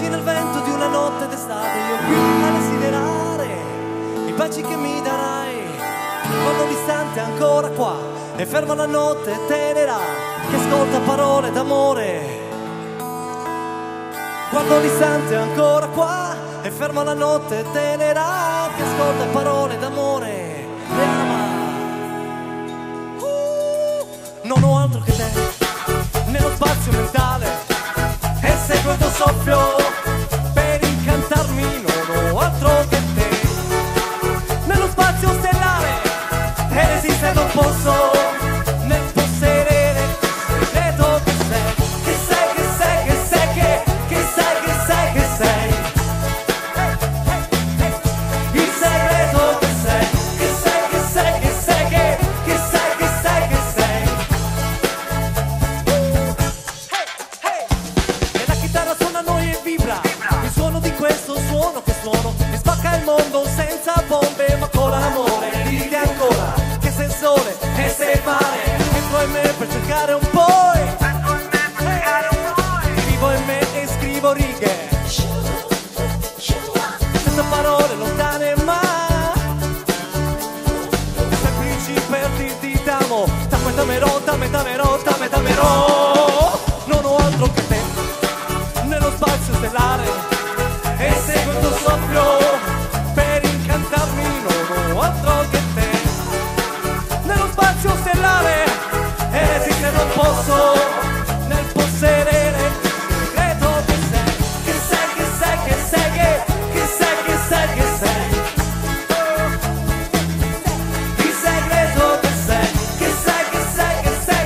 baci nel vento di una notte d'estate, io qui a desiderare i baci che mi darai. Quando l'istante è ancora qua e ferma la notte tenera che ascolta parole d'amore. Quando l'istante è ancora qua e ferma la notte tenera che ascolta parole d'amore e ama. Non ho altro che te nello spazio mentale e seguo il tuo soffio per incantarmi. Non ho altro che te nello spazio stellare ed esiste non posso nel possedere il segreto che sei, che sei, che sei, che sei, che sei, che sei, che sei. Il segreto che sei, che sei, che sei, che sei, che sei, che sei, che sei. E la chitarra suona noi e vibra il suono di questo suono che suono e spacca il mondo senza bombe ma con l'amore. Dite ancora che sei il sole e sei il mare, entro in me per cercare un po'. Vivo in me e scrivo righe senza parole lontane ma semplici per dirti t'amo. T'amerò, t'amerò, t'amerò. Non ho altro che te nello spazio stellare e seguo il tuo soffio per incantarmi. Non ho altro che te nello spazio stellare ed esiste non posso nel possedere il segreto che sei, che sei, che sei, che sei, che sei, che sei, che sei. Il segreto che sei, che sei, che sei, che sei,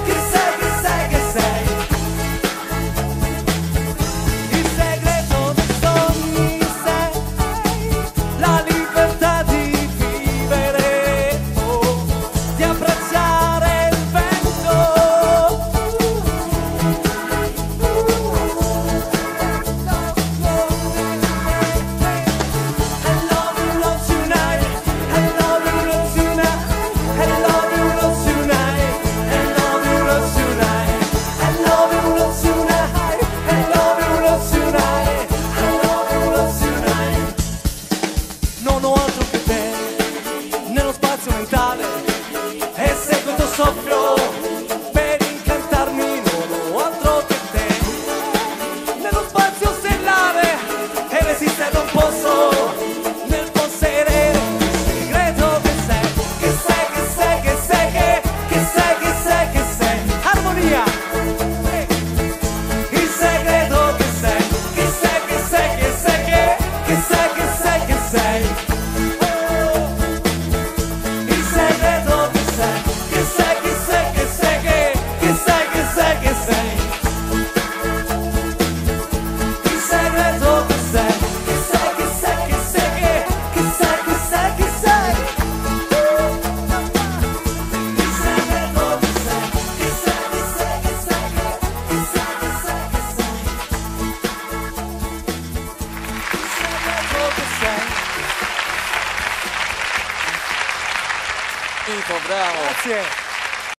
che sei, che sei, che sei. Il segreto dei sogni sei la libertà di vivere, di abbracciare il vento. I love you, love tonight. I love you, love tonight. I love you, love tonight. I love you, love tonight. I love you, love tonight. I love you, love tonight. I love you, love tonight. Non ho altro che te nello spazio mentale e seguo il tuo soffio per incantarmi. Non ho altro che te nello spazio stellare ed esiste non posso nel possedere il segreto che sei, che sei, che sei, che sei, che sei, che sei, che sei. Armonia. Il segreto che sei, che sei, che sei, che sei, che sei, che sei, che sei. Il segreto che sei, che sei, che sei, che sei, che sei, che sei, che sei. Il segreto che sei, che sei, che sei, che sei, che sei, che sei, che sei. Il segreto che sei, che sei, che sei, che sei, che sei, che sei, che sei. Il segreto che sei. Bravo. Grazie.